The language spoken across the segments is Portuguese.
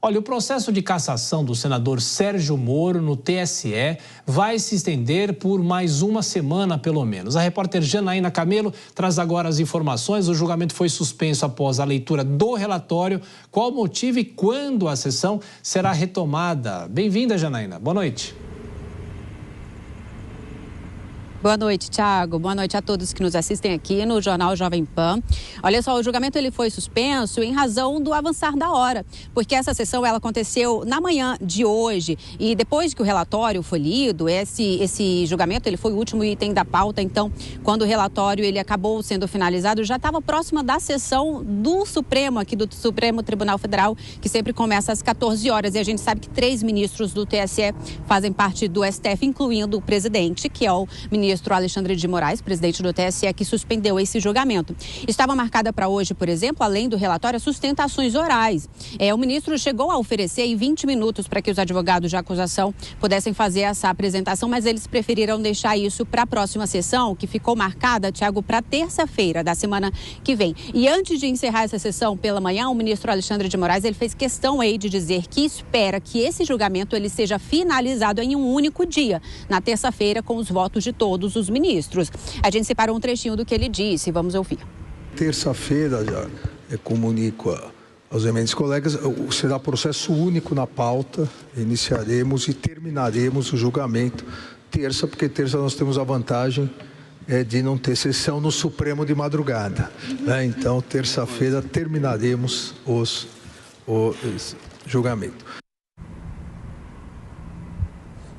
Olha, o processo de cassação do senador Sérgio Moro no TSE vai se estender por mais uma semana, pelo menos. A repórter Janaína Camelo traz agora as informações. O julgamento foi suspenso após a leitura do relatório. Qual o motivo e quando a sessão será retomada? Bem-vinda, Janaína. Boa noite. Boa noite, Thiago. Boa noite a todos que nos assistem aqui no Jornal Jovem Pan. Olha só, o julgamento ele foi suspenso em razão do avançar da hora, porque essa sessão ela aconteceu na manhã de hoje e depois que o relatório foi lido, esse julgamento ele foi o último item da pauta, então quando o relatório ele acabou sendo finalizado, já estava próxima da sessão do Supremo, aqui do Supremo Tribunal Federal, que sempre começa às 14 horas e a gente sabe que 3 ministros do TSE fazem parte do STF, incluindo o presidente, que é o ministro Alexandre de Moraes, presidente do TSE, que suspendeu esse julgamento. Estava marcada para hoje, por exemplo, além do relatório, as sustentações orais. O ministro chegou a oferecer 20 minutos para que os advogados de acusação pudessem fazer essa apresentação, mas eles preferiram deixar isso para a próxima sessão, que ficou marcada, Thiago, para terça-feira da semana que vem. E antes de encerrar essa sessão pela manhã, o ministro Alexandre de Moraes ele fez questão aí de dizer que espera que esse julgamento ele seja finalizado em um único dia, na terça-feira, com os votos de todos os ministros. A gente separou um trechinho do que ele disse, vamos ouvir. Terça-feira, já comunico aos eminentes colegas, será processo único na pauta, iniciaremos e terminaremos o julgamento terça, porque terça nós temos a vantagem de não ter sessão no Supremo de madrugada, né? Então, terça-feira terminaremos o julgamento.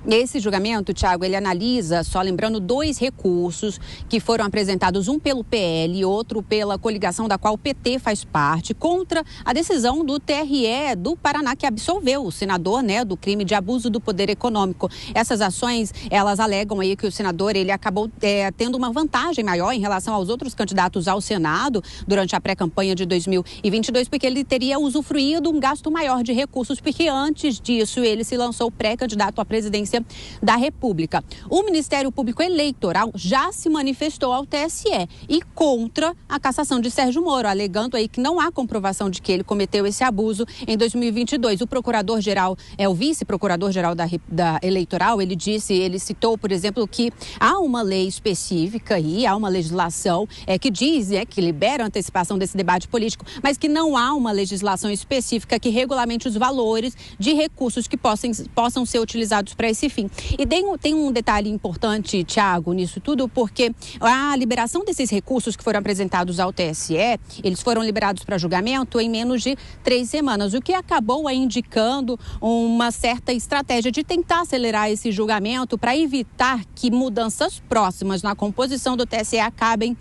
Esse julgamento, Thiago, ele analisa, só lembrando, 2 recursos que foram apresentados, um pelo PL e outro pela coligação da qual o PT faz parte, contra a decisão do TRE do Paraná, que absolveu o senador, do crime de abuso do poder econômico. Essas ações, elas alegam aí que o senador, ele acabou tendo uma vantagem maior em relação aos outros candidatos ao Senado durante a pré-campanha de 2022, porque ele teria usufruído um gasto maior de recursos, porque antes disso ele se lançou pré-candidato à presidência da República. O Ministério Público Eleitoral já se manifestou ao TSE e contra a cassação de Sérgio Moro, alegando aí que não há comprovação de que ele cometeu esse abuso em 2022. O procurador-geral, o vice-procurador-geral da Eleitoral, ele citou, por exemplo, que há uma lei específica e há uma legislação que diz, que libera a antecipação desse debate político, mas que não há uma legislação específica que regulamente os valores de recursos que possam ser utilizados para esse fim. E tem um detalhe importante, Thiago, nisso tudo, porque a liberação desses recursos que foram apresentados ao TSE, eles foram liberados para julgamento em menos de 3 semanas, o que acabou indicando uma certa estratégia de tentar acelerar esse julgamento para evitar que mudanças próximas na composição do TSE acabem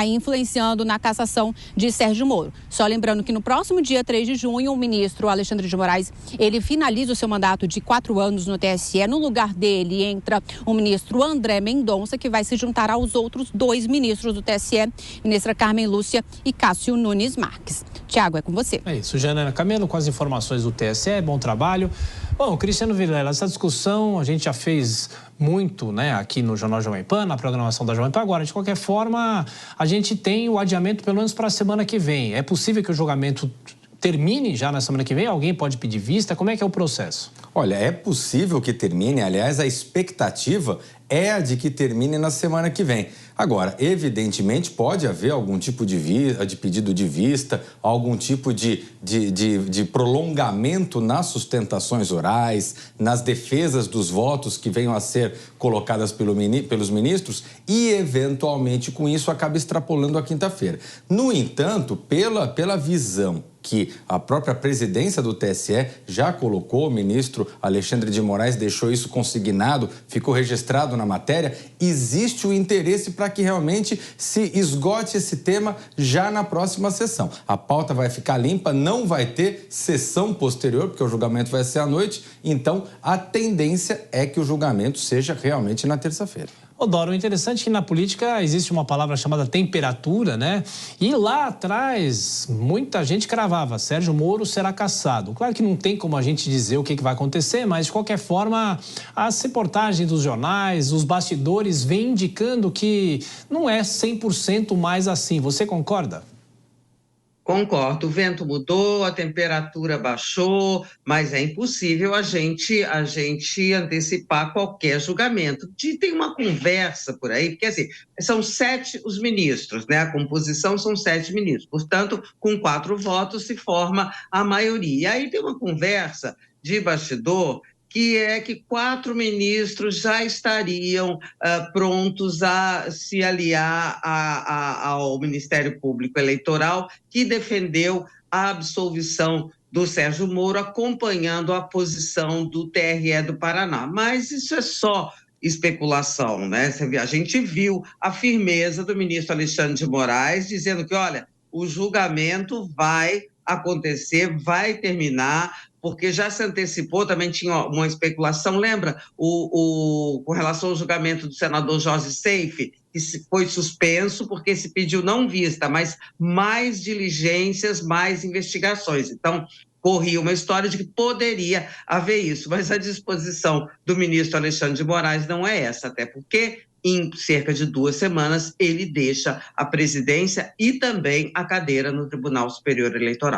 influenciando na cassação de Sérgio Moro. Só lembrando que no próximo dia 3 de junho, o ministro Alexandre de Moraes, ele finaliza o seu mandato de 4 anos no TSE. No lugar dele entra o ministro André Mendonça, que vai se juntar aos outros 2 ministros do TSE, ministra Carmen Lúcia e Cássio Nunes Marques. Tiago, é com você. É isso, Janaína Camelo, com as informações do TSE, bom trabalho. Bom, Cristiano Vilela, essa discussão a gente já fez muito, aqui no Jornal Jovem Pan, na programação da Jovem Pan. Agora, de qualquer forma, a gente tem o adiamento pelo menos para a semana que vem. É possível que o julgamento termine já na semana que vem? Alguém pode pedir vista? Como é que é o processo? Olha, é possível que termine. Aliás, a expectativa é a de que termine na semana que vem. Agora, evidentemente, pode haver algum tipo de pedido de vista, algum tipo de prolongamento nas sustentações orais, nas defesas dos votos que venham a ser colocadas pelos ministros e, eventualmente, com isso, acaba extrapolando a quinta-feira. No entanto, pela visão que a própria presidência do TSE já colocou, o ministro Alexandre de Moraes deixou isso consignado, ficou registrado na matéria, existe o interesse para que realmente se esgote esse tema já na próxima sessão. A pauta vai ficar limpa, não vai ter sessão posterior, porque o julgamento vai ser à noite, então a tendência é que o julgamento seja realmente na terça-feira. Doro, o interessante é que na política existe uma palavra chamada temperatura, E lá atrás, muita gente cravava, Sérgio Moro será cassado. Claro que não tem como a gente dizer o que vai acontecer, mas de qualquer forma, as reportagens dos jornais, os bastidores vêm indicando que não é 100% mais assim. Você concorda? Concordo, o vento mudou, a temperatura baixou, mas é impossível a gente antecipar qualquer julgamento. Tem uma conversa por aí, porque assim, são 7 os ministros, né? A composição são 7 ministros, portanto, com 4 votos se forma a maioria. E aí tem uma conversa de bastidor que é que 4 ministros já estariam prontos a se aliar ao Ministério Público Eleitoral, que defendeu a absolvição do Sérgio Moro, acompanhando a posição do TRE do Paraná. Mas isso é só especulação, né? A gente viu a firmeza do ministro Alexandre de Moraes dizendo que, olha, o julgamento vai acontecer, vai terminar, porque já se antecipou, também tinha uma especulação, lembra? Com relação ao julgamento do senador Jorge Seife, que foi suspenso porque se pediu não vista, mas mais diligências, mais investigações. Então, corria uma história de que poderia haver isso, mas a disposição do ministro Alexandre de Moraes não é essa, até porque em cerca de 2 semanas ele deixa a presidência e também a cadeira no Tribunal Superior Eleitoral.